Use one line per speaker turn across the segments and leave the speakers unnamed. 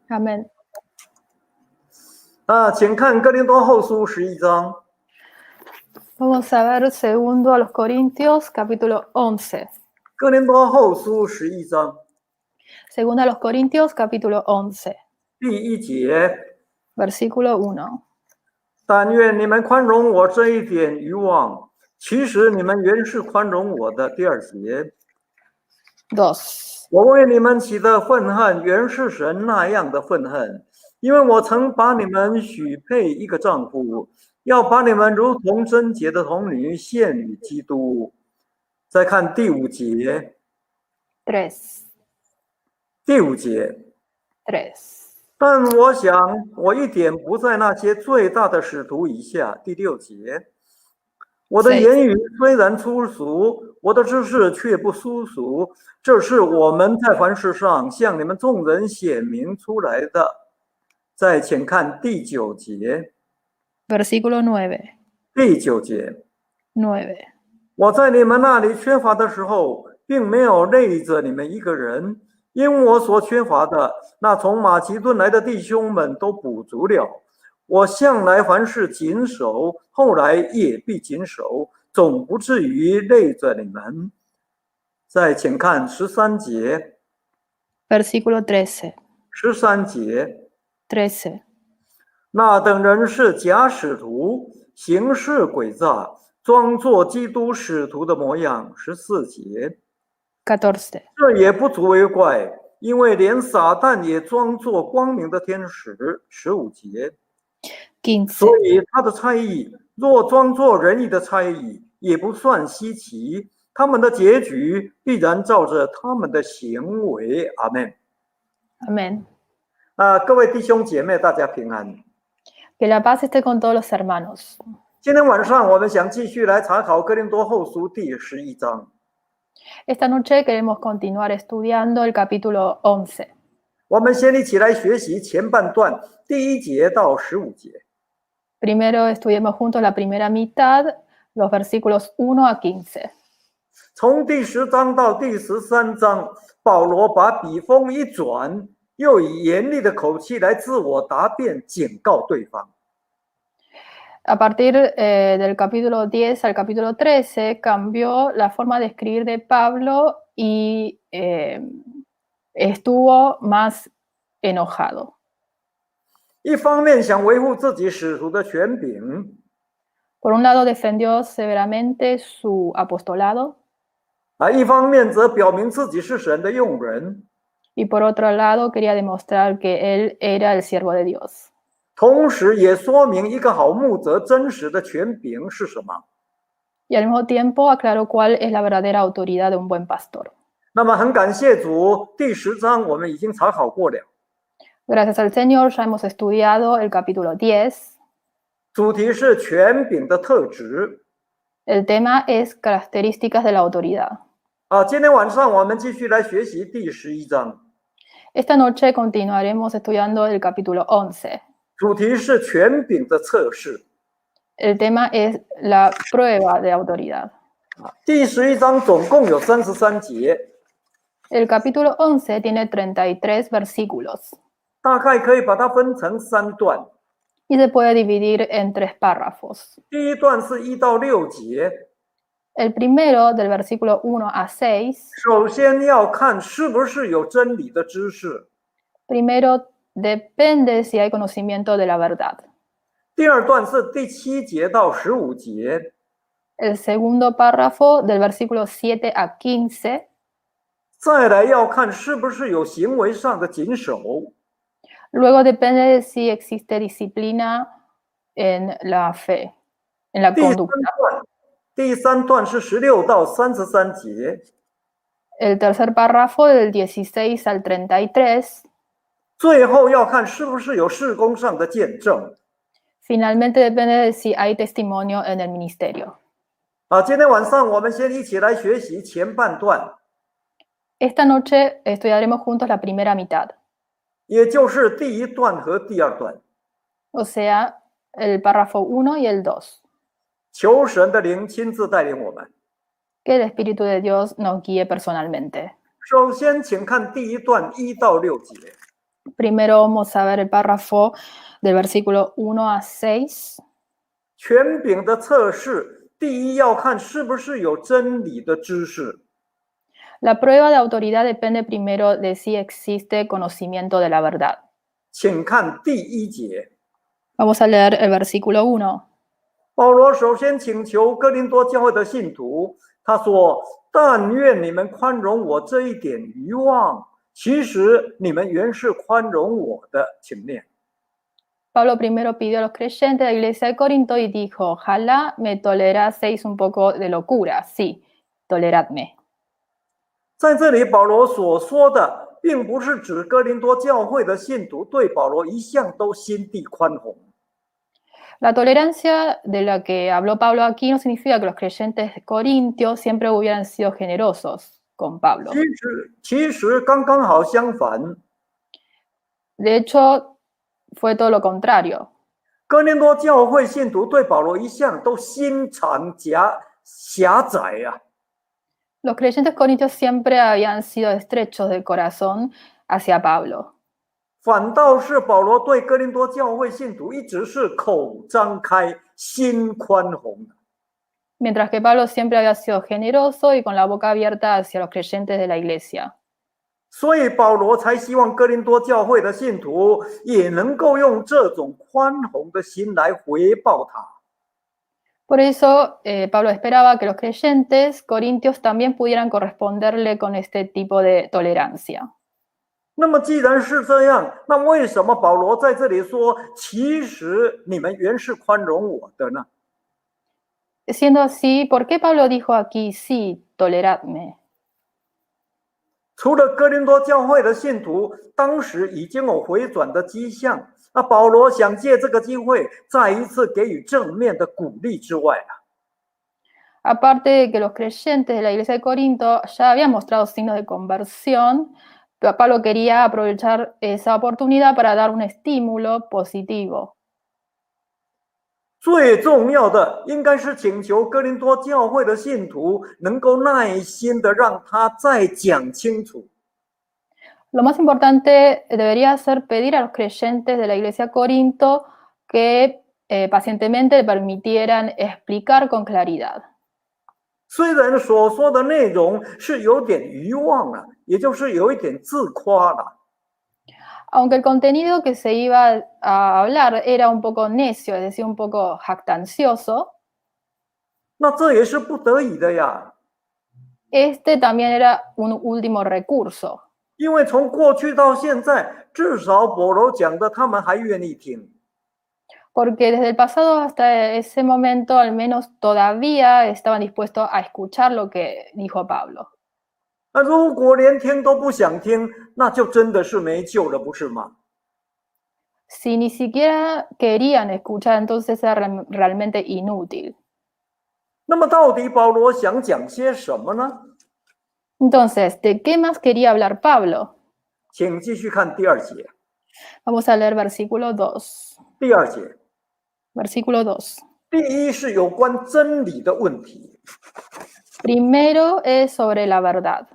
Amén.
请看哥林多后书11章。
Vamos a ver segundo a los Corintios, capítulo 11.
哥林多后书11章
Segundo a los Corintios, capítulo 11,
第1节，
versículo 1.
但愿你们宽容我这一点愚妄，其实你们原是宽容我的。第2节，
2.
我为你们起的愤恨，原是神那样的愤恨，因为我曾把你们许配一个丈夫，要把你们如同贞洁的童女献与基督。再看第5节，
3.
第5节，
3.
但我想我一点不在那些最大的使徒以下。第6节，我的言语虽然粗俗，我的知识却不粗俗，这是我们在凡事上向你们众人显明出来的。再请看第9节，
Versículo 9.
第9节，
9.
我在你们那里缺乏的时候，并没有累着你们一个人，因我所缺乏的，那从马其顿来的弟兄们都补足了。我向来凡事谨守，后来也必谨守，总不至于累着你们。再请看13节，
Versículo 13.
13节，
13.
那等人是假使徒，行事诡诈，装作基督使徒的模样。14节，
14.
这也不足为怪，因为连撒旦也装作光明的天使。15节，
15.
所以他的差役若装作仁义的差役，也不算稀奇，他们的结局必然照着他们的行为。阿们。
Amén.
各位弟兄姐妹，大家平安。
Que la paz esté con todos los hermanos.
今天晚上我们想继续来查考哥林多后书第11章。
Esta noche queremos continuar estudiando el capítulo 11.
我们先一起来学习前半段第1节到15节。
Primero estudiemos juntos la primera mitad, los versículos 1 a 15.
从第10章到第13章，保罗把笔锋一转，又以严厉的口气来自我答辩，警告对方。
A partir del capítulo 10 al capítulo 13 cambió la forma de escribir de Pablo y estuvo más enojado.
一方面想维护自己使徒的权柄，
Por un lado defendió severamente su apostolado
一方面则表明自己是神的用人，
y por otro lado quería demostrar que él era el siervo de Dios.
同时也说明一个好牧者真实的权柄是什么。
Y al mismo tiempo aclaró cuál es la verdadera autoridad de un buen pastor.
那么很感谢主，第10章我们已经查考过了，
Gracias al Señor ya hemos estudiado el capítulo 10.
主题是权柄的特质。
El tema es características de la autoridad.
今天晚上我们继续来学习第11章，
Esta noche continuaremos estudiando el capítulo 11.
主题是权柄的测试。
El tema es la prueba de autoridad.
第11章总共有33节，
El capítulo 11 tiene 33 versículos
大概可以把它分成3段。
y se puede dividir en 3 párrafos.
第一段是1到6节，
El primero, del versículo 1 a 6,
首先要看是不是有真理的知识。
primero depende si hay conocimiento de la verdad.
第二段是第7节到15节，
El segundo párrafo, del versículo 7 a 15,
再来要看是不是有行为上的谨守。
luego depende de si existe disciplina en la fe, en la
第
conducta.
第三段是16到33节，
El tercer párrafo, del 16 al 33,
最后要看是不是有事工上的见证。
finalmente depende de si hay testimonio en el ministerio.
今天晚上我们先一起来学习前半段，
Esta noche estudiaremos juntos la primera mitad,
也就是第1段和第2段。
o sea, el párrafo 1 y el 2.
求神的灵亲自带领我们。
Que el Espíritu de Dios nos guíe personalmente.
首先，请看第1段1到6节。
Primero vamos a ver el párrafo del versículo 1 a 6.
权柄的测试，第一要看是不是有真理的知识。
La prueba de autoridad depende primero de si existe conocimiento de la verdad.
请看第一节，
Vamos a leer el versículo 1.
保罗首先请求哥林多教会的信徒，他说：“但愿你们宽容我这一点愚妄，其实你们原是宽容我的。”请念。
Pablo primero pidió a los creyentes de la iglesia de Corinto y dijo, ojalá me toleraseis un poco de locura. Sí, toleradme.
在这里，保罗所说的，并不是指哥林多教会的信徒对保罗一向都心地宽宏。
La tolerancia de la que habló Pablo aquí no significa que los creyentes de Corintios siempre hubieran sido generosos con Pablo.
其实刚刚好相反。
De hecho, fue todo lo contrario.
哥林多教会信徒对保罗一向都心肠狭窄啊。
Los creyentes corintios siempre habían sido estrechos de corazón hacia Pablo.
反倒是保罗对哥林多教会信徒一直是口张开、心宽宏的。
Mientras que Pablo siempre había sido generoso y con la boca abierta hacia los creyentes de la iglesia.
所以保罗才希望哥林多教会的信徒也能够用这种宽宏的心来回报他。
Por eso, Pablo esperaba que los creyentes corintios también pudieran corresponderle con este tipo de tolerancia.
那么既然是这样，那为什么保罗在这里说，其实你们原是宽容我的呢？
Siendo así, ¿por qué Pablo dijo aquí, sí, toleradme?
除了哥林多教会的信徒当时已经有回转的迹象，那保罗想借这个机会再一次给予正面的鼓励之外啊，
Aparte de que los creyentes de la iglesia de Corinto ya habían mostrado signos de conversión, Pablo quería aprovechar esa oportunidad para dar un estímulo positivo.
最重要的应该是请求哥林多教会的信徒能够耐心的让他再讲清楚。
Lo más importante debería ser pedir a los creyentes de la iglesia de Corinto que pacientemente le permitieran explicar con claridad.
虽然所说的内容是有点愚妄了，也就是有一点自夸了。
Aunque el contenido que se iba a hablar era un poco necio, es decir, un poco jactancioso,
那这也是不得已的呀，
este también era un último recurso.
因为从过去到现在，至少保罗讲的，他们还愿意听。
Porque desde el pasado hasta ese momento, al menos todavía estaban dispuestos a escuchar lo que dijo Pablo.
那如果连听都不想听，那就真的是没救了，不是吗？
Si ni siquiera querían escuchar, entonces era realmente inútil.
那么到底保罗想讲些什么呢？
Entonces, ¿de qué más quería hablar Pablo?
请继续看第二节。
Vamos a leer versículo 2.
第二节，
Versículo 2.
第一是有关真理的问题。
Primero es sobre la verdad.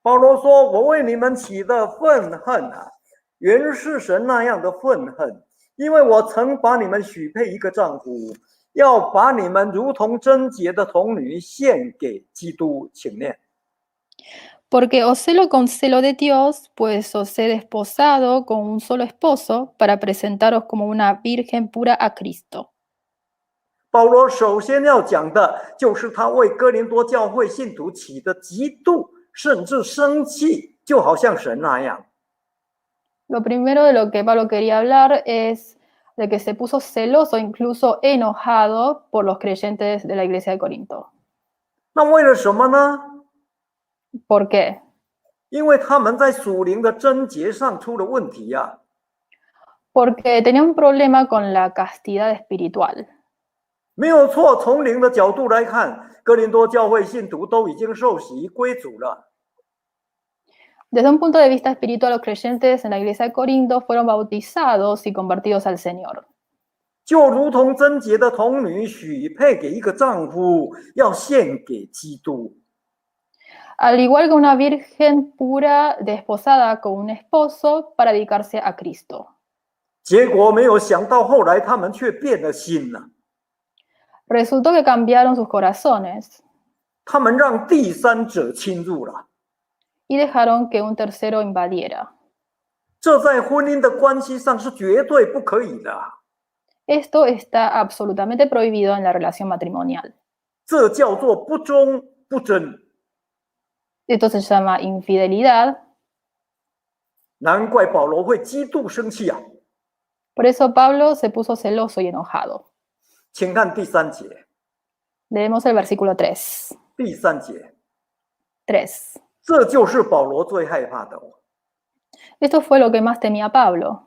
保罗说：“我为你们起的愤恨啊，原是神那样的愤恨，因为我曾把你们许配一个丈夫，要把你们如同贞洁的童女献给基督。”请念。
Porque os celo con celo de Dios, pues os he desposado con un solo esposo para presentaros como una virgen pura a Cristo.
保罗首先要讲的就是他为哥林多教会信徒起的嫉妒，甚至生气，就好像神那样。
Lo primero de lo que Pablo quería hablar es de que se puso celoso, incluso enojado por los creyentes de la iglesia de Corinto.
那为了什么呢？
¿Por qué?
因为他们在属灵的贞洁上出了问题呀、
Porque tenía un problema con la castidad espiritual.
没有错，从灵的角度来看，哥林多教会信徒都已经受洗归主了。
Desde un punto de vista espiritual, los creyentes en la iglesia de Corinto fueron bautizados y convertidos al Señor.
就如同贞洁的童女许配给一个丈夫，要献给基督。
al igual que una virgen pura desposada con un esposo para dedicarse a Cristo.
结果没有想到，后来他们却变了心了。
Resultó que cambiaron sus corazones
他们让第三者侵入了，
y dejaron que un tercero invadiera.
这在婚姻的关系上是绝对不可以的。
Esto está absolutamente prohibido en la relación matrimonial.
这叫做不忠不贞。
Esto se llama infidelidad.
难怪保罗会极度生气啊！
Por eso Pablo se puso celoso y enojado.
请看第3节，
Leemos el versículo 3.
第3节，
3.
这就是保罗最害怕的哦。
Esto fue lo que más temía Pablo.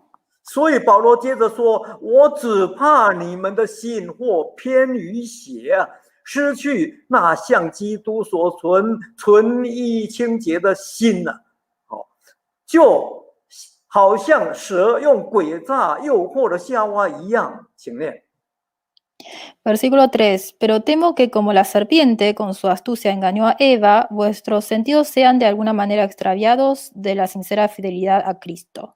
所以保罗接着说：“我只怕你们的心或偏于邪啊，失去那向基督所纯一清洁的心啊，就好像蛇用诡诈诱惑了夏娃一样。”请念。
Versículo 3. Pero temo que como la serpiente con su astucia engañó a Eva, vuestros sentidos sean de alguna manera extraviados de la sincera fidelidad a Cristo.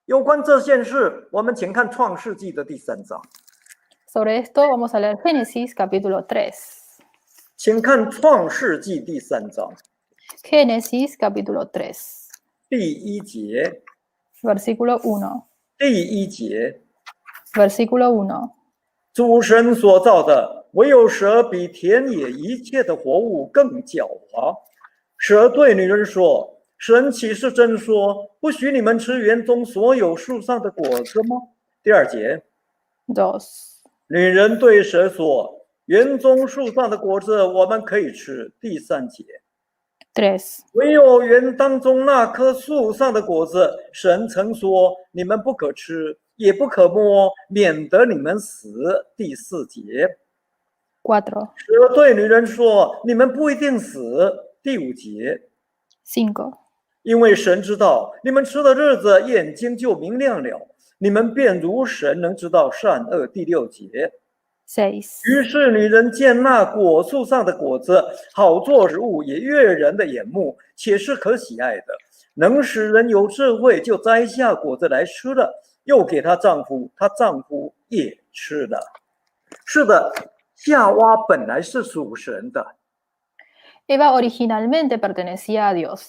有关这件事，我们请看创世纪的第3章。
Sobre esto vamos a leer Génesis capítulo 3.
请看创世纪第3章
Génesis capítulo 3.
第1节。
Versículo 1.
第1节，
Versículo 1.
主神所造的，唯有蛇比田野一切的活物更狡猾。蛇对女人说：“神岂是真说，不许你们吃园中所有树上的果子吗？”第2节，
2.
女人对蛇说：“园中树上的果子我们可以吃。”第3节，
3.
唯有园当中那棵树上的果子，神曾说：“你们不可吃，也不可摸，免得你们死。”第4节，
4.
蛇对女人说：“你们不一定死。”第5节，
5.
因为神知道你们吃的日子，眼睛就明亮了，你们便如神能知道善恶。第6节，
6.
于是女人见那果树上的果子好做食物，也悦人的眼目，且是可喜爱的，能使人有智慧，就摘下果子来吃了，又给她丈夫，她丈夫也吃了。是的，夏娃本来是属神的，
Eva originalmente pertenecía a Dios.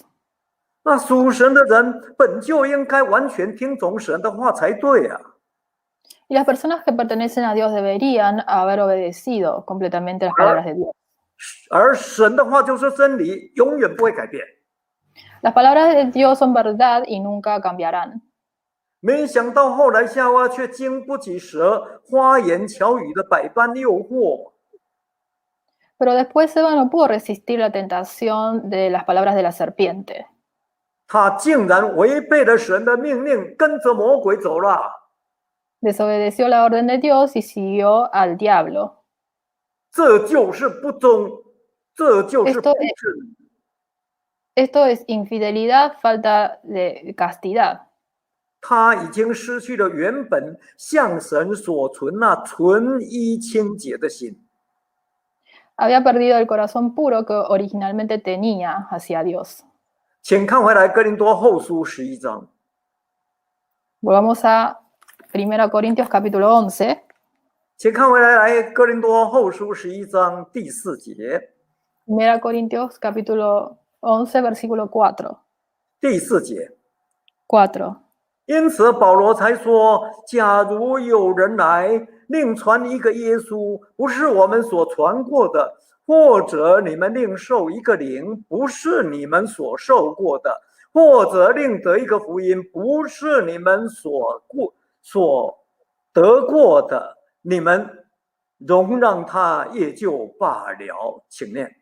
那属神的人本就应该完全听从神的话才对啊。
Y las personas que pertenecen a Dios deberían haber obedecido completamente las palabras de Dios.
而神的话就是真理，永远不会改变。
Las palabras de Dios son verdad y nunca cambiarán.
没想到后来夏娃却经不起蛇花言巧语的百般诱惑，
Pero después Eva no pudo resistir la tentación de las palabras de la serpiente.
她竟然违背了神的命令，跟着魔鬼走了。
Desobedeció la orden de Dios y siguió al diablo.
这就是不忠，这就是不正。
Esto es infidelidad, falta de castidad.
他已经失去了原本向神所存那纯一清洁的心。
Había perdido el corazón puro que originalmente tenía hacia Dios.
请看回来哥林多后书11章。
Volvamos a 1 Corintios capítulo 11.
请看回来哥林多后书11章第4节。
1 Corintios capítulo 11, versículo 4.
第4节。
4.
因此保罗才说，假如有人来另传一个耶稣，不是我们所传过的，或者你们另受一个灵，不是你们所受过的，或者另得一个福音，不是你们所得过的，你们容让他也就罢了。请念。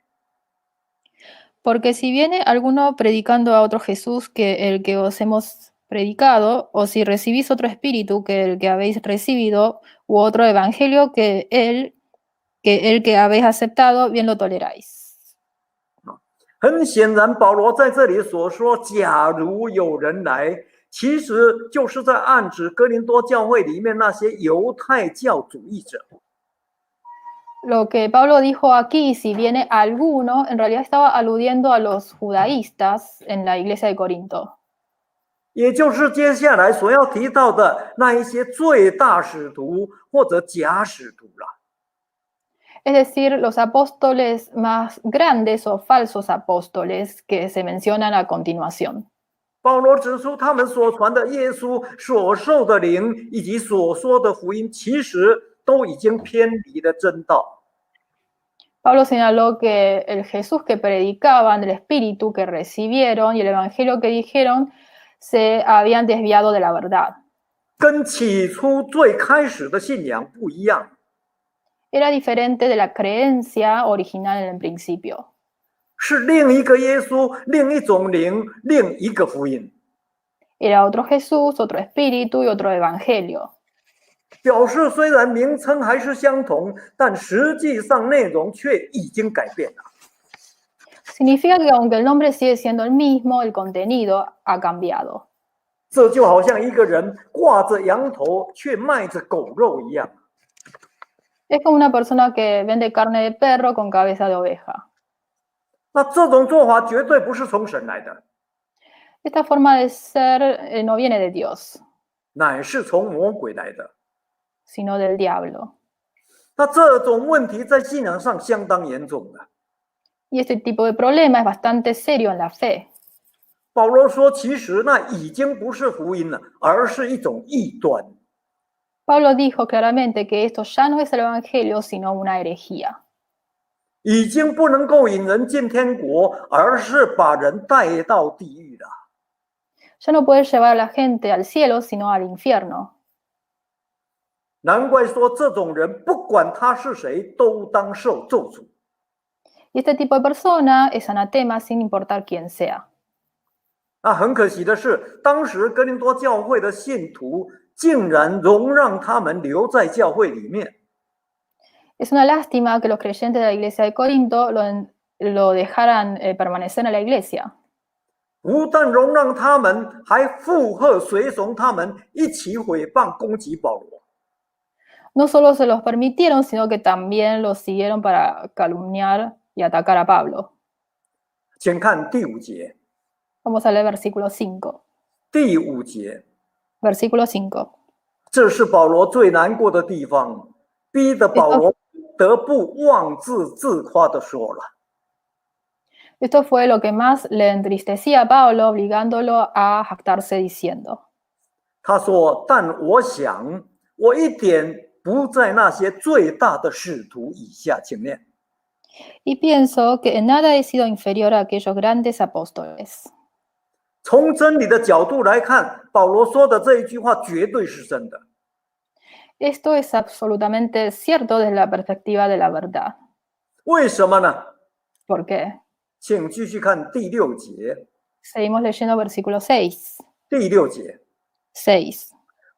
Porque si viene alguno predicando a otro Jesús que el que os hemos predicado, o si recibís otro espíritu que el que habéis recibido, u otro evangelio que el que habéis aceptado, bien lo toleráis.
很显然，保罗在这里所说“假如有人来”，其实就是在暗指哥林多教会里面那些犹太教主义者。
Lo que Pablo dijo aquí, si viene alguno, en realidad estaba aludiendo a los judaístas en la iglesia de Corinto.
也就是接下来所要提到的那一些最大使徒或者假使徒了。
Es decir, los apóstoles más grandes o falsos apóstoles que se mencionan a continuación.
保罗指出，他们所传的耶稣所受的灵以及所说的福音，其实都已经偏离了真道。
Pablo señaló que el Jesús que predicaban, el espíritu que recibieron y el evangelio que dijeron se habían desviado de la verdad.
跟起初最开始的信仰不一样。
Era diferente de la creencia original en el principio.
是另一个耶稣，另一种灵，另一个福音。
Era otro Jesús, otro espíritu y otro evangelio.
表示虽然名称还是相同，但实际上内容却已经改变了。
Significa que aunque el nombre sigue siendo el mismo, el contenido ha cambiado.
这就好像一个人挂着羊头却卖着狗肉一样。
Es como una persona que vende carne de perro con cabeza de oveja.
那这种做法绝对不是从神来的，
Esta forma de ser no viene de Dios,
乃是从魔鬼来的。
sino del diablo.
那这种问题在信仰上相当严重的。
Y este tipo de problema es bastante serio en la fe.
保罗说，其实那已经不是福音了，而是一种异端。
Pablo dijo claramente que esto ya no es el evangelio, sino una herejía.
已经不能够引人进天国，而是把人带到地狱了。
Ya no puede llevar a la gente al cielo, sino al infierno.
难怪说这种人不管他是谁，都当受咒诅。
Y este tipo de persona es anatema sin importar quién sea.
那很可惜的是，当时哥林多教会的信徒竟然容让他们留在教会里面。
Es una lástima que los creyentes de la iglesia de Corinto lo dejaran permanecer en la iglesia.
不但容让他们，还附和随从他们一起诽谤攻击保罗。
No solo se los permitieron, sino que también los siguieron para calumniar y atacar a Pablo.
请看第5节。
Vamos a leer versículo 5.
第5节，
Versículo 5.
这是保罗最难过的地方，逼得保罗不得不妄自自夸地说了。
Esto fue lo que más le entristecía a Pablo, obligándolo a jactarse diciendo:
他说：“但我想，我一点不在那些最大的使徒以下。”请念。
Y pienso que en nada he sido inferior a aquellos grandes apóstoles.
从真理的角度来看，保罗说的这一句话绝对是真的。
Esto es absolutamente cierto desde la perspectiva de la verdad.
为什么呢？
¿Por qué?
请继续看第6节。
Seguimos leyendo versículo 6.
第6节，
6.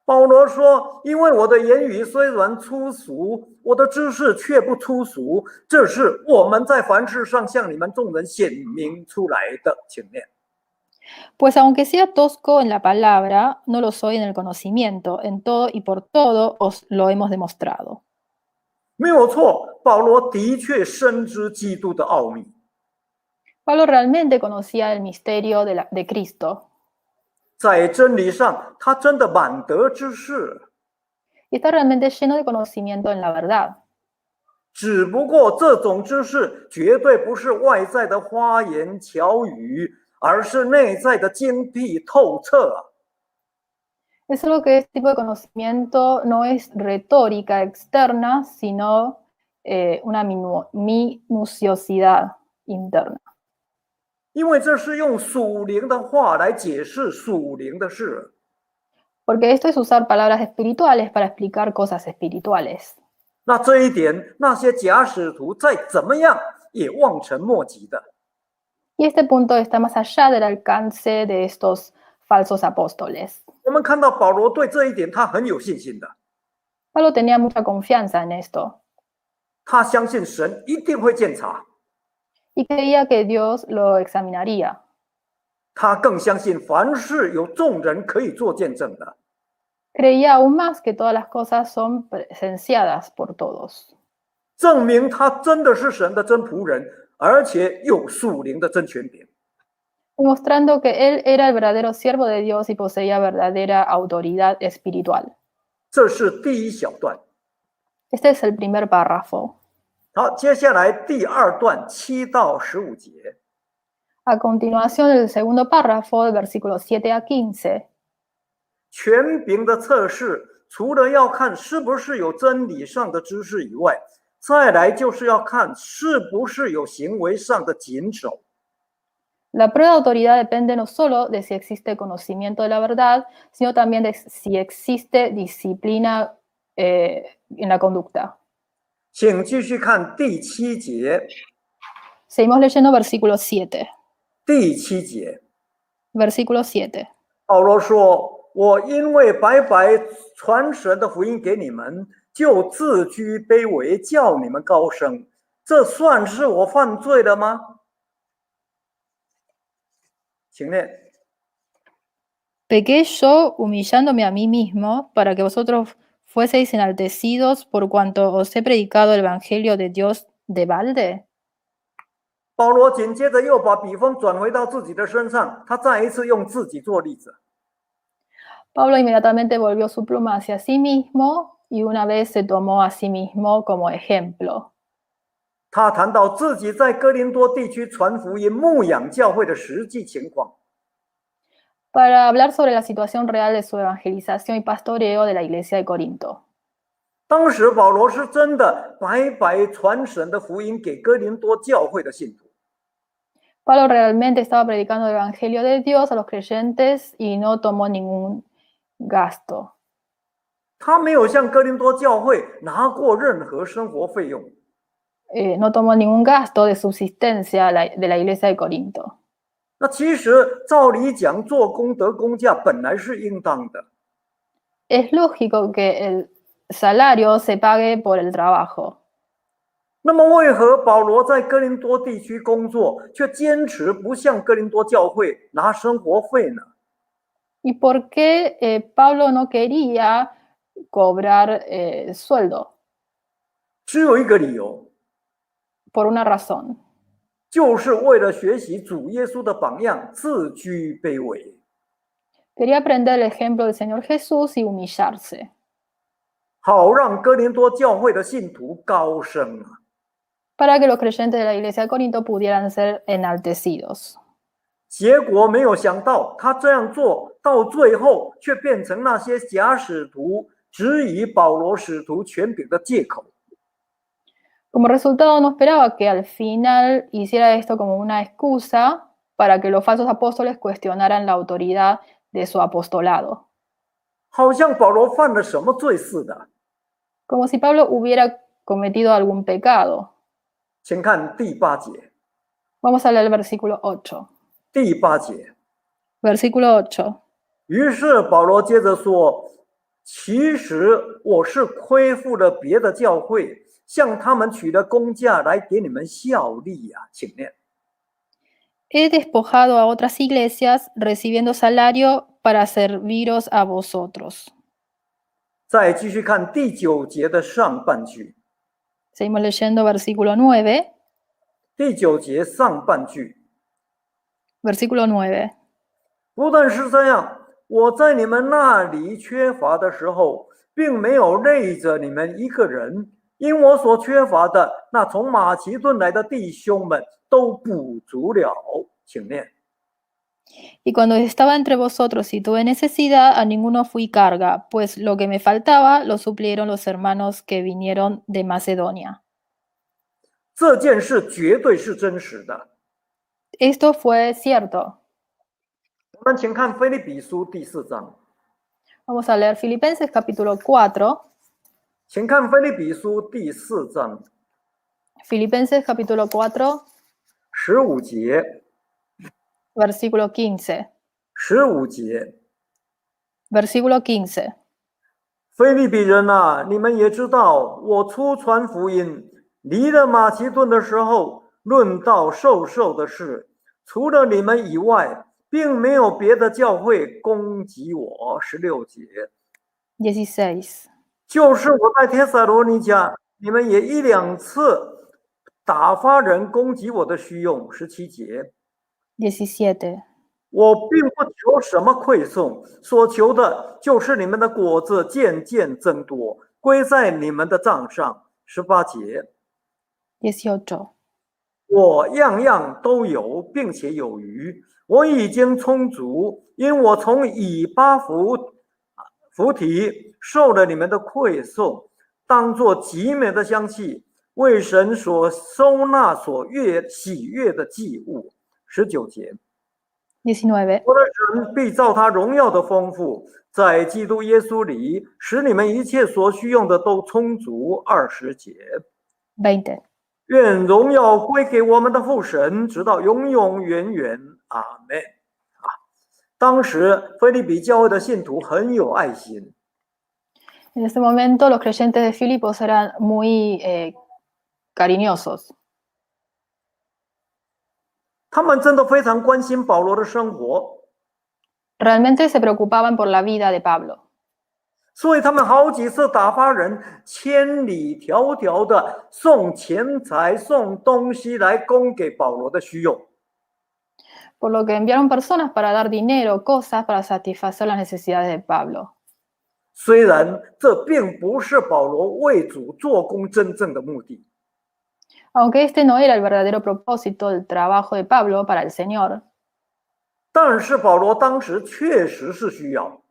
保罗说：“因为我的言语虽然粗俗，我的知识却不粗俗，这是我们在凡事上向你们众人显明出来的。”请念。
Pues aunque sea tosco en la palabra, no lo soy en el conocimiento, en todo y por todo os lo hemos demostrado.
没有错，保罗的确深知基督的奥秘。
Pablo realmente conocía el misterio de Cristo.
在真理上，他真的满得知识。
Y está realmente lleno de conocimiento en la verdad.
只不过这种知识绝对不是外在的花言巧语，而是内在的精辟透彻。
Es solo que este tipo de conocimiento no es retórica externa, sino una minuciosidad interna.
因为这是用属灵的话来解释属灵的事。
Porque esto es usar palabras espirituales para explicar cosas espirituales.
那这一点，那些假使徒再怎么样也望尘莫及的。
Y este punto está más allá del alcance de estos falsos apóstoles.
我们看到保罗对这一点他很有信心的，
Pablo tenía mucha confianza en esto
他相信神一定会鉴察，
y creía que Dios lo examinaría.
他更相信凡事有众人可以做见证的。
Creía aún más que todas las cosas son presenciadas por todos.
证明他真的是神的真仆人，而且有属灵的真权柄。
Mostrando que él era el verdadero siervo de Dios y poseía verdadera autoridad espiritual.
这是第一小段。
Este es el primer párrafo.
好，接下来第二段7到15节。
A continuación, el segundo párrafo, del versículo 7 a 15.
权柄的测试，除了要看是不是有真理上的知识以外，再来就是要看是不是有行为上的谨守。
La prueba de autoridad depende no solo de si existe conocimiento de la verdad, sino también de si existe disciplina en la conducta.
请继续看第7节。
Seguimos leyendo versículo 7.
第7节，
Versículo 7.
保罗说：“我因为白白传神的福音给你们，就自居卑微，叫你们高升，这算是我犯罪了吗？”请念。
Pequé yo humillándome a mí mismo para que vosotros fueseis enaltecidos por cuanto os he predicado el evangelio de Dios de balde.
保罗紧接着又把笔锋转回到自己的身上，他再一次用自己做例子。
Pablo inmediatamente volvió su pluma hacia sí mismo y una vez se tomó a sí mismo como ejemplo.
他谈到自己在哥林多地区传福音、牧养教会的实际情况。
Para hablar sobre la situación real de su evangelización y pastoreo de la iglesia de Corinto.
当时保罗是真的白白传神的福音给哥林多教会的信徒。
Pablo realmente estaba predicando el evangelio de Dios a los creyentes y no tomó ningún gasto.
他没有向哥林多教会拿过任何生活费用。
No tomó ningún gasto de subsistencia de la iglesia de Corinto.
那其实照理讲，做工得工价本来是应当的。
Es lógico que el salario se pague por el trabajo.
那么为何保罗在哥林多地区工作，却坚持不向哥林多教会拿生活费呢？
¿Y por qué Pablo no quería cobrar sueldo?
只有一个理由，
Por una razón.
就是为了学习主耶稣的榜样，自居卑微。
Quería aprender el ejemplo del Señor Jesús y humillarse.
好让哥林多教会的信徒高升啊！
Para que los creyentes de la iglesia de Corinto pudieran ser enaltecidos.
结果没有想到，他这样做到最后，却变成那些假使徒质疑保罗使徒权柄的借口。
Como resultado, no esperaba que al final hiciera esto como una excusa para que los falsos apóstoles cuestionaran la autoridad de su apostolado.
好像保罗犯了什么罪似的。
Como si Pablo hubiera cometido algún pecado.
请看第8节。
Vamos a leer el versículo 8.
第8节。
Versículo 8.
于是保罗接着说：“其实我是亏负了别的教会，向他们取了工价来给你们效力呀。”请念。
He despojado a otras iglesias recibiendo salario para serviros a vosotros.
再继续看第9节的上半句。
Seguimos leyendo versículo 9.
第9节上半句。
Versículo 9.
不但是这样，我在你们那里缺乏的时候，并没有累着你们一个人，因我所缺乏的，那从马其顿来的弟兄们都补足了。请念。
Y cuando estaba entre vosotros y tuve necesidad, a ninguno fui carga, pues lo que me faltaba lo suplieron los hermanos que vinieron de Macedonia.
这件事绝对是真实的。
Esto fue cierto.
我们请看腓立比书第4章。
Vamos a leer Filipenses capítulo 4.
请看腓立比书第4章。
Filipenses capítulo 4.
15节。
Versículo 15.
15节。
Versículo 15.
腓立比人啊，你们也知道，我初传福音，离了马其顿的时候，论到授受的事，除了你们以外，并没有别的教会攻击我。16节。
16.
就是我在帖撒罗尼迦你们也一两次打发人攻击我的虚用。17节，
17.
我并不求什么馈送，所求的就是你们的果子渐渐增多，归在你们的账上。18节，
18.
我样样都有，并且有余，我已经充足，因我从以巴弗提受了你们的馈送，当作极美的香气，为神所收纳所喜悦的祭物。19节，
19.
我的神必照他荣耀的丰富，在基督耶稣里，使你们一切所需用的都充足。20节，
20.
愿荣耀归给我们的父神，直到永永远远。阿门。当时腓立比教会的信徒很有爱心。
En ese momento los creyentes de Filipos eran muy cariñosos.
他们真的非常关心保罗的生活，
Realmente se preocupaban por la vida de Pablo.
所以他们好几次打发人千里迢迢的送钱财、送东西来供给保罗的需用。
Por lo que enviaron personas para dar dinero, cosas para satisfacer las necesidades de Pablo.
虽然这并不是保罗为主做工真正的目的，
Aunque este no era el verdadero propósito del trabajo de Pablo para el Señor,
但是保罗当时确实是需要。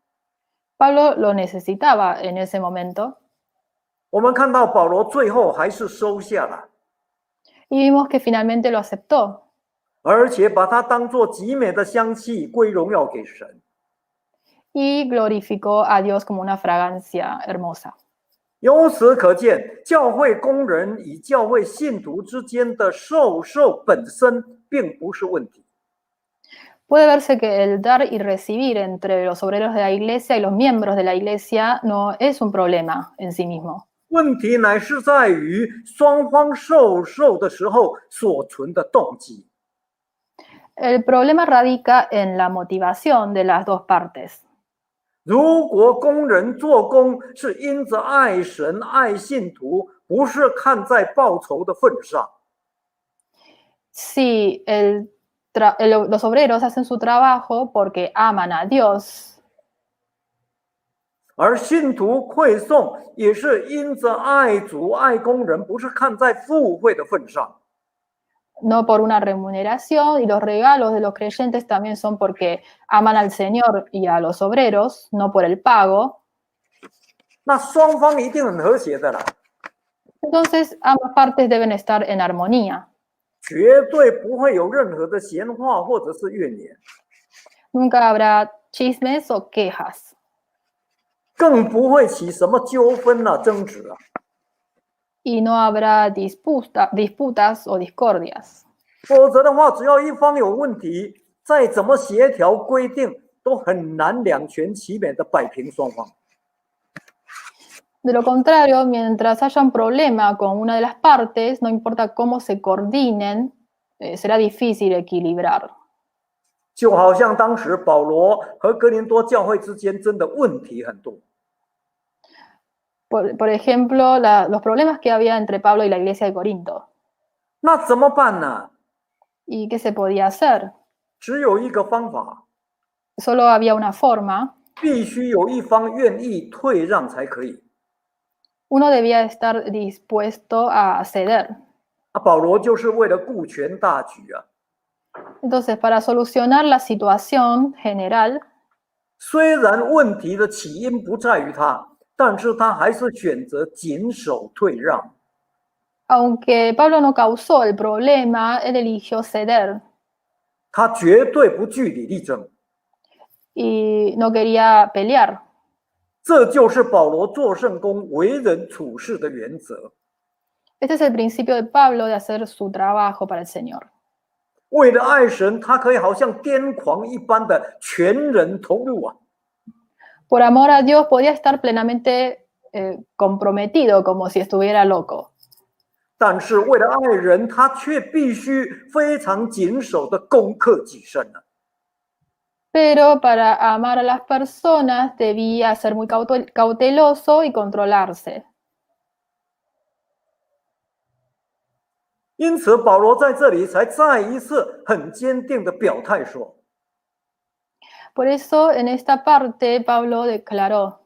Pablo lo necesitaba en ese momento.
我们看到保罗最后还是收下了，
Y vimos que finalmente lo aceptó.
而且把它当作极美的香气归荣耀给神。
Y glorificó a Dios como una fragancia hermosa.
由此可见，教会工人与教会信徒之间的授受本身并不是问题。
Puede verse que el dar y recibir entre los obreros de la iglesia y los miembros de la iglesia no es un problema en sí mismo.
问题乃是在于双方授受的时候所存的动机。
El problema radica en la motivación de las dos partes.
如果工人做工是因着爱神、爱信徒，不是看在报酬的份上，
Si los obreros hacen su trabajo porque aman a Dios,
而信徒馈送也是因着爱主、爱工人，不是看在富惠的份上。
no por una remuneración, y los regalos de los creyentes también son porque aman al Señor y a los obreros, no por el pago.
那双方一定很和谐的啦，
Entonces ambas partes deben estar en armonía.
绝对不会有任何的闲话或者是怨言，
Nunca habrá chismes o quejas,
更不会起什么纠纷啊、争执啊。
y no habrá disputas o discordias.
否则的话，只要一方有问题，再怎么协调规定，都很难两全其美的摆平双方。
De lo contrario, mientras haya un problema con una de las partes, no importa cómo se coordinen, será difícil equilibrar.
就好像当时保罗和哥林多教会之间真的问题很多，
Por ejemplo, los problemas que había entre Pablo y la iglesia de Corinto.
那怎么办呢？
¿Y qué se podía hacer?
只有一个方法，
Solo había una forma.
必须有一方愿意退让才可以。
Uno debía estar dispuesto a ceder.
保罗就是为了顾全大局啊。
Entonces, para solucionar la situación general,
虽然问题的起因不在于他，但是他还是选择谨守退让。
aunque Pablo no causó el problema, él eligió ceder
他绝对不据理力争。
y no quería pelear.
这就是保罗做圣工、为人处事的原则。
Este es el principio de Pablo de hacer su trabajo para el Señor.
为了爱神，他可以好像癫狂一般的全人投入啊。
Por amor a Dios podía estar plenamente comprometido, como si estuviera loco.
但是为了爱人，他却必须非常谨守的攻克己身啊。
Pero para amar a las personas debía ser muy cauteloso y controlarse.
因此，保罗在这里才再一次很坚定的表态说
Por eso, en esta parte, Pablo declaró,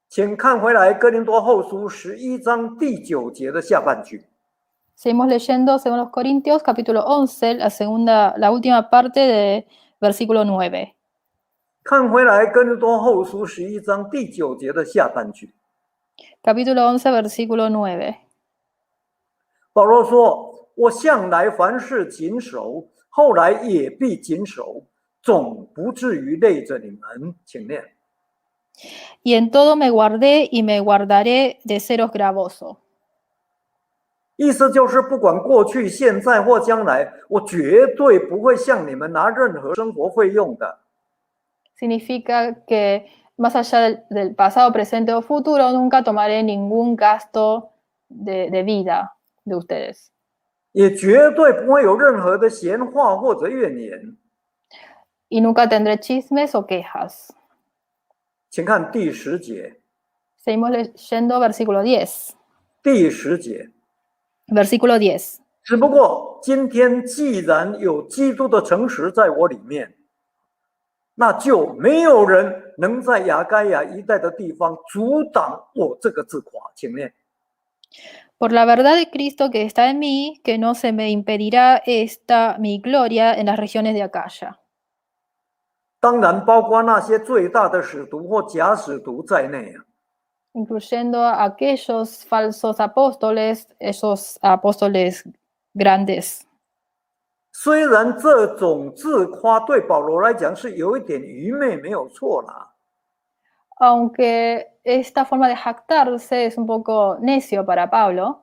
请看回来哥林多后书11章第9节的下半句。
seguimos leyendo 2 Corintios capítulo 11, la última parte de versículo 9.
看回来哥林多后书11章第9节的下半句，
Capítulo 11, versículo 9.
保罗说：“我向来凡事谨守，后来也必谨守，总不至于累着你们。”请念。
Y en todo me guardé y me guardaré de seros gravoso.
意思就是，不管过去、现在或将来，我绝对不会向你们拿任何生活费用的。
Significa que más allá del pasado, presente o futuro, nunca tomaré ningún gasto de vida de ustedes.
也绝对不会有任何的闲话或者怨言。
Y nunca tendré chismes o quejas.
请看第10节。
Seguimos leyendo versículo 10.
第10节。
Versículo 10.
只不过今天既然有基督的诚实在我里面，那就没有人能在亚该亚一带的地方阻挡我这个自夸。请念。
Por la verdad de Cristo que está en mí, que no se me impedirá esta mi gloria en las regiones de Acaya.
当然包括那些最大的使徒或假使徒在内啊。
Incluyendo a aquellos falsos apóstoles, esos apóstoles grandes.
虽然这种自夸对保罗来讲是有一点愚昧，没有错啦。
Aunque esta forma de jactarse es un poco necio para Pablo,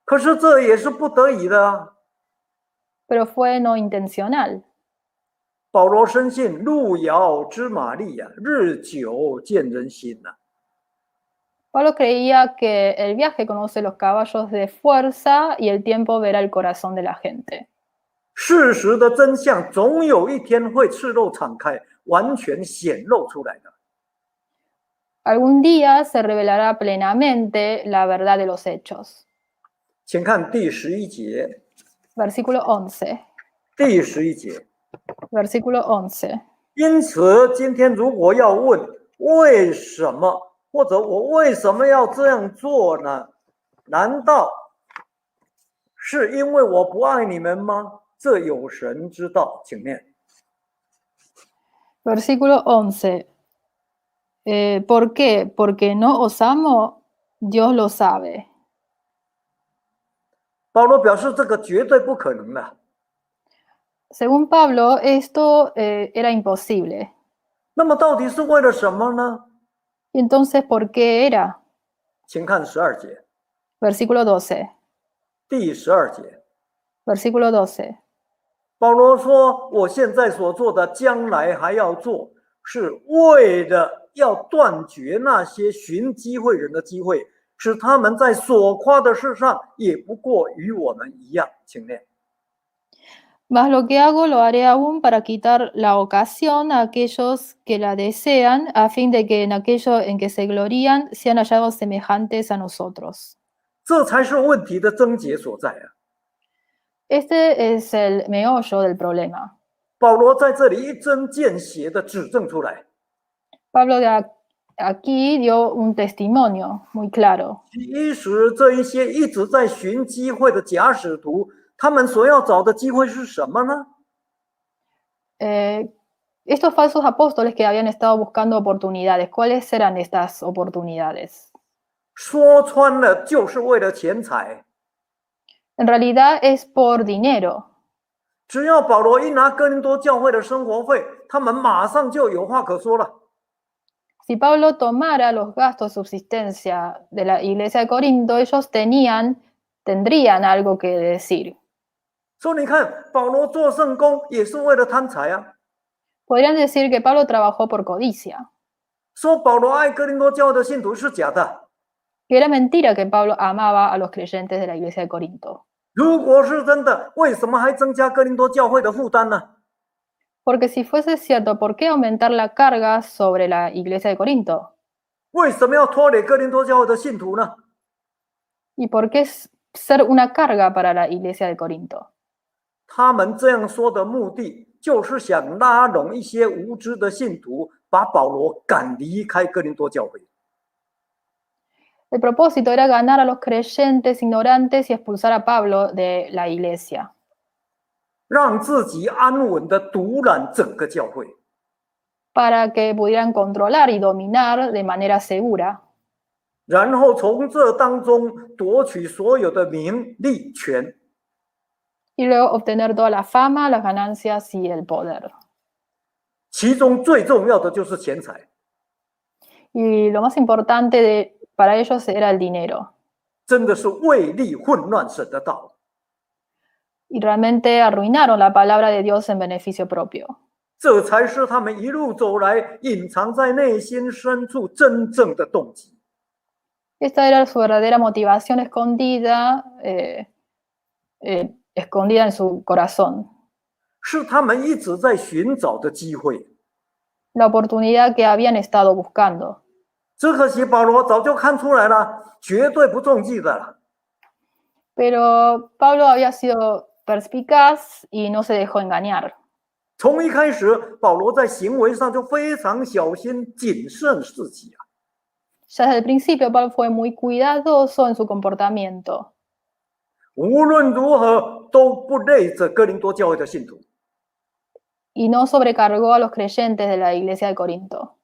可是这也是不得已的啊。
pero fue no intencional.
保罗深信路遥知马力啊，日久见人心呐。
Pablo creía que el viaje conoce los caballos de fuerza y el tiempo verá el corazón de la gente.
事实的真相总有一天会赤露敞开，完全显露出来的。
Algún día se revelará plenamente la verdad de los hechos.
请看第11节。
Versículo 11.
第11节。
Versículo 11.
因此，今天如果要问为什么，或者我为什么要这样做呢？难道是因为我不爱你们吗？这有神知道。请念。
Versículo 11. ¿Por qué? Porque no os amo, Dios lo sabe.
保罗表示这个绝对不可能的。
Según Pablo, esto era imposible.
那么到底是为了什么呢？
¿Y entonces por qué era?
请看12节。
Versículo 12.
第12节。
Versículo 12.
保罗说：“我现在所做的，将来还要做，是为了要断绝那些寻机会人的机会，使他们在所夸的事上也不过与我们一样。”请念。
Mas lo que hago lo haré aún para quitar la ocasión a aquellos que la desean, a fin de que en aquello en que se glorían sean hallados semejantes a nosotros.
这才是问题的症结所在啊！
Este es el meollo del problema.
保罗在这里一针见血的指证出来。
Pablo aquí dio un testimonio muy claro.
其实这一些一直在寻机会的假使徒，他们所要找的机会是什么呢？
Estos falsos apóstoles que habían estado buscando oportunidades, ¿cuáles eran estas oportunidades?
说穿了，就是为了钱财。
En realidad es por dinero.
只要保罗一拿哥林多教会的生活费，他们马上就有话可说了。
Si Pablo tomara los gastos de subsistencia de la iglesia de Corinto, ellos tendrían algo que decir.
说你看，保罗做圣工也是为了贪财啊。
Podrían decir que Pablo trabajó por codicia,
说保罗爱哥林多教会的信徒是假的。
que era mentira que Pablo amaba a los creyentes de la iglesia de Corinto.
如果是真的，为什么还增加哥林多教会的负担呢？
Porque si fuese cierto, ¿por qué aumentar la carga sobre la iglesia de Corinto?
为什么要拖累哥林多教会的信徒呢？
¿Y por qué ser una carga para la iglesia de Corinto.
他们这样说的目的，就是想拉拢一些无知的信徒，把保罗赶离开哥林多教会。
El propósito era ganar a los creyentes ignorantes y expulsar a Pablo de la iglesia,
让自己安稳的独揽整个教会。
para que pudieran controlar y dominar de manera segura,
然后从这当中夺取所有的名利权。
y luego obtener toda la fama, las ganancias y el poder.
其中最重要的就是钱财，
Y lo más importante para ellos era el dinero.
真的是为利混乱神的道。
Y realmente arruinaron la palabra de Dios en beneficio propio.
这才是他们一路走来隐藏在内心深处真正的动机。
Esta era su verdadera motivación escondida, escondida en su corazón.
是他们一直在寻找的机会。
La oportunidad que habían estado buscando.
只可惜保罗早就看出来了，绝对不中计的了。
Pero Pablo había sido perspicaz y no se dejó engañar.
从一开始，保罗在行为上就非常小心谨慎自己啊。
Ya desde el principio Pablo fue muy cuidadoso en su comportamiento.
无论如何都不累着哥林多教会的信徒。
Y no sobrecargó a los creyentes de la iglesia de Corinto.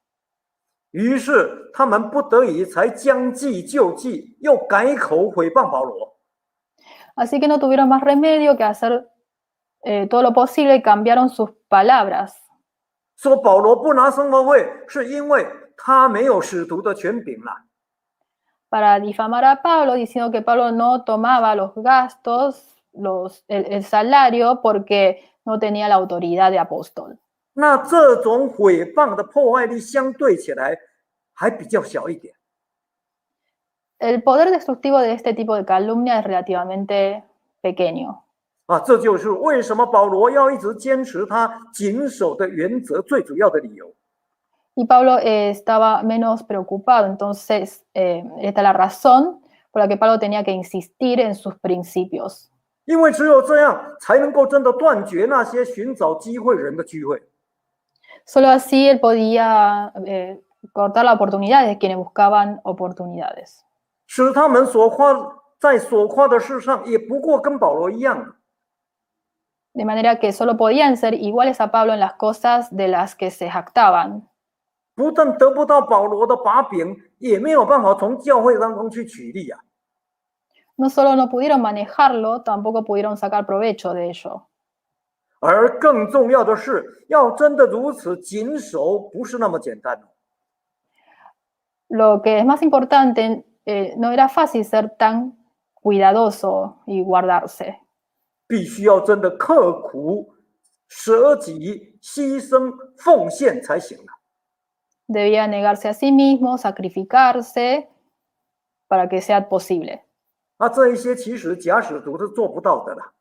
于是他们不得已才将计就计，又改口毁谤保罗。
Así que no tuvieron más remedio que hacer todo lo posible y cambiaron sus palabras.
说保罗不拿生活费，是因为他没有使徒的权柄了。
Para difamar a Pablo, diciendo que Pablo no tomaba los gastos, el salario, porque no tenía la autoridad de apóstol.
那这种毁谤的破坏力相对起来还比较小一点。
El poder destructivo de este tipo de calumnia es relativamente pequeño.
这就是为什么保罗要一直坚持他谨守的原则最主要的理由。
Y Pablo estaba menos preocupado, entonces esta es la razón por la que Pablo tenía que insistir en sus principios.
因为只有这样，才能够真的断绝那些寻找机会人的聚会。
Solo así él podía cortar la oportunidad de quienes buscaban oportunidades.
使他们所夸的事上，也不过跟保罗一样。
De manera que solo podían ser iguales a Pablo en las cosas de las que se jactaban.
不但得不到保罗的把柄，也没有办法从教会当中去取利啊。
No solo no pudieron manejarlo, tampoco pudieron sacar provecho de ello.
而更重要的是，要真的如此谨守，不是那么简单。
Lo que es más importante, no era fácil ser tan cuidadoso y guardarse.
必须要真的刻苦、舍己、牺牲、奉献才行了。
Debía negarse a sí mismo, sacrificarse para que sea posible.
这一些其实假使徒是做不到的了。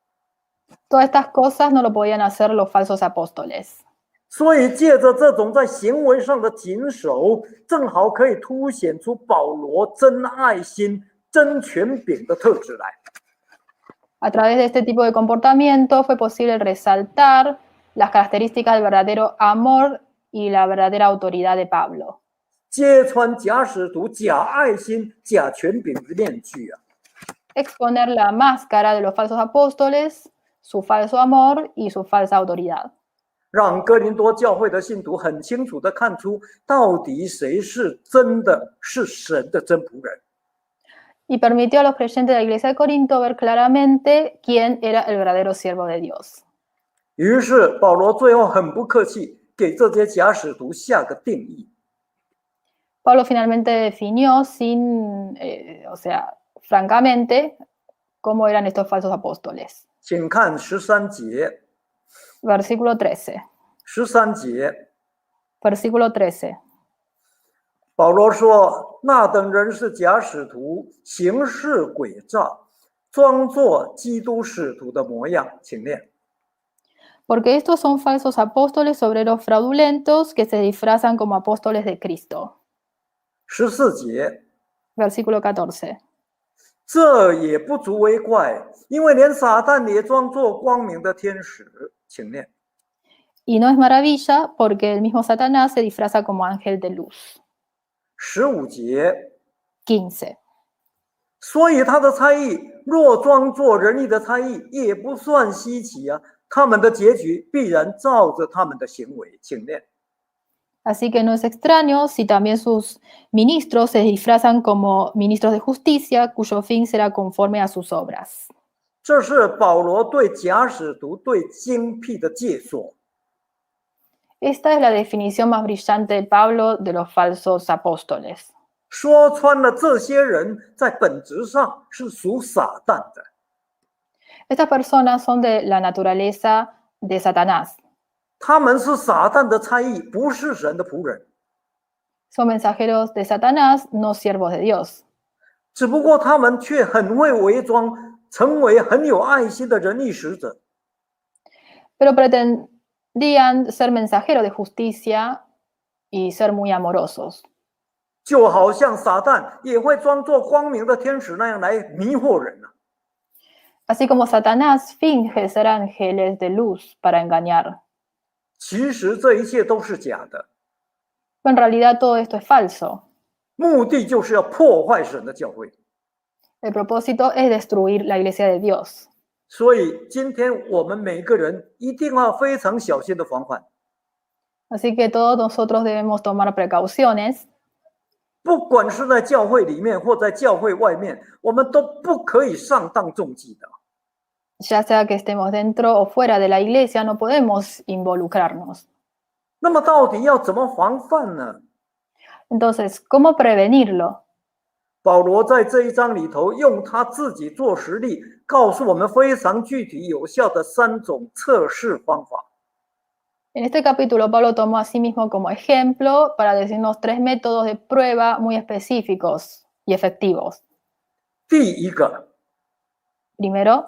Todas estas cosas no lo podían hacer los falsos apóstoles.
所以借着这种在行为上的谨守，正好可以凸显出保罗真爱心、真权柄的特质来。
A través de este tipo de comportamiento fue posible resaltar las características del verdadero amor y la verdadera autoridad de Pablo.
揭穿假使徒假爱心、假权柄的面具啊！
Exponer la máscara de los falsos apóstoles, su falso amor y su falsa autoridad.
让哥林多教会的信徒很清楚地看出，到底谁是真的是神的真仆人。
Y permitió a los creyentes de la iglesia de Corinto ver claramente quién era el verdadero siervo de Dios.
于是保罗最后很不客气，给这些假使徒下个定义。
Pablo finalmente definió francamente, cómo eran estos falsos apóstoles.
请看13节。
Versículo 13.
13节，
Versículo 13.
保罗说：“那等人是假使徒，行事诡诈，装作基督使徒的模样。”请念。
Porque estos son falsos apóstoles, obreros fraudulentos, que se disfrazan como apóstoles de Cristo.
14节，
Versículo 14.
这也不足为怪，因为连撒旦也装作光明的天使。请念。
Y no es maravilla porque el mismo Satanás se disfraza como ángel de luz.
15节，
15.
所以他的猜疑若装作仁义的猜疑，也不算稀奇啊。他们的结局必然照着他们的行为。请念。
Así que no es extraño si también sus ministros se disfrazan como ministros de justicia, cuyo fin será conforme a sus obras.
这是保罗对假使徒对精辟的解说。
Esta es la definición más brillante de Pablo de los falsos apóstoles.
说穿了，这些人在本质上是属撒旦的。
Estas personas son de la naturaleza de Satanás.
他们是撒旦的差役，不是神的仆人。
Son mensajeros de Satanás, no siervos de Dios.
只不过他们却很会伪装，成为很有爱心的仁义使者。
Pero pretendían ser mensajeros de justicia y ser muy amorosos.
就好像撒旦也会装作光明的天使那样来迷惑人啊。
Así como Satanás finge ser ángeles de luz para engañar.
其实这一切都是假的，
Pero en realidad todo esto es falso.
目的就是要破坏神的教会。
El propósito es destruir la iglesia de Dios.
所以今天我们每个人一定要非常小心的防范。
Así que todos nosotros debemos tomar precauciones.
不管是在教会里面或在教会外面，我们都不可以上当中计的。
Ya sea que estemos dentro o fuera de la iglesia, no podemos involucrarnos.
那么到底要怎么防范呢？
Entonces, ¿cómo prevenirlo?
保罗在这一章里头用他自己做实例，告诉我们非常具体有效的3种测试方法。
En este capítulo, Pablo tomó a sí mismo como ejemplo para decirnos 3 métodos de prueba muy específicos y efectivos.
第一个，
Primero,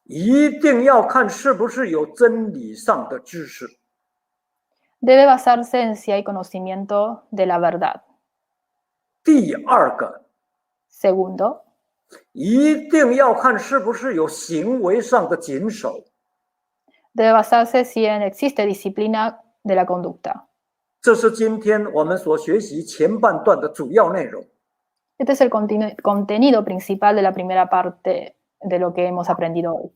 一定要看是不是有真理上的知识。
debe basarse en si hay conocimiento de la verdad.
第二个，
Segundo,
一定要看是不是有行为上的谨守。
debe basarse si existe disciplina de la conducta.
这是今天我们所学习前半段的主要内容。
Este es el contenido principal de la primera parte de lo que hemos aprendido hoy.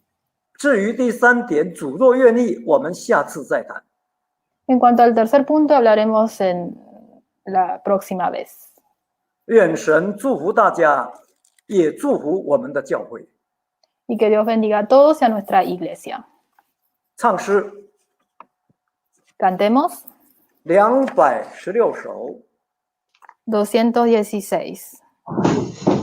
至于第3点，主若愿意，我们下次再谈。
En cuanto al tercer punto, hablaremos en la próxima vez.
愿神祝福大家，也祝福我们的教会。
Y que Dios bendiga a todos y a nuestra iglesia.
唱诗
Cantemos
216首。
216.